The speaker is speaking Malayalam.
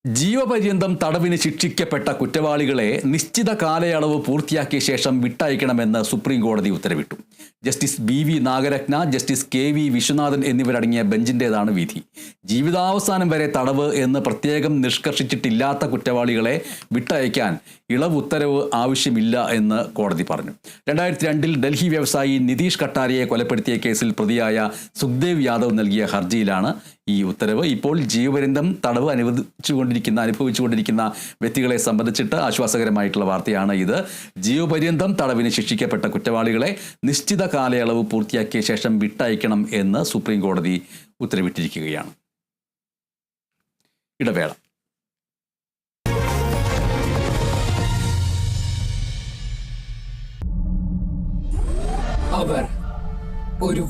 ജീവപര്യന്തം തടവിന് ശിക്ഷിക്കപ്പെട്ട കുറ്റവാളികളെ നിശ്ചിത കാലയളവ് പൂർത്തിയാക്കിയ ശേഷം വിട്ടയക്കണമെന്ന് സുപ്രീം കോടതി ഉത്തരവിട്ടു. Justice BV Nagarathna, justice KV Viswanathan എന്നിവരടങ്ങിയ ബെഞ്ചിൻ്റേതാണ് വിധി. ജീവിതാവസാനം വരെ തടവ് എന്ന് പ്രത്യേകം നിഷ്കർഷിച്ചിട്ടില്ലാത്ത കുറ്റവാളികളെ വിട്ടയക്കാൻ ഇളവ് ഉത്തരവ് ആവശ്യമില്ല എന്ന് കോടതി പറഞ്ഞു. 2002 ഡൽഹി വ്യവസായി നിതീഷ് കട്ടാരിയെ കൊലപ്പെടുത്തിയ കേസിൽ പ്രതിയായ സുഖ്ദേവ് യാദവ് നൽകിയ ഹർജിയിലാണ് ഈ ഉത്തരവ്. ഇപ്പോൾ ജീവപര്യന്തം തടവ് അനുഭവിച്ചുകൊണ്ടിരിക്കുന്ന വ്യക്തികളെ സംബന്ധിച്ചിട്ട് ആശ്വാസകരമായിട്ടുള്ള വാർത്തയാണ് ഇത്. ജീവപര്യന്തം തടവിന് ശിക്ഷിക്കപ്പെട്ട കുറ്റവാളികളെ നിശ്ചിത കാലയളവ് പൂർത്തിയാക്കിയ ശേഷം വിട്ടയക്കണം എന്ന് സുപ്രീം കോടതി ഉത്തരവിട്ടിരിക്കുകയാണ്. ഇടവേള. അവർ ഒരു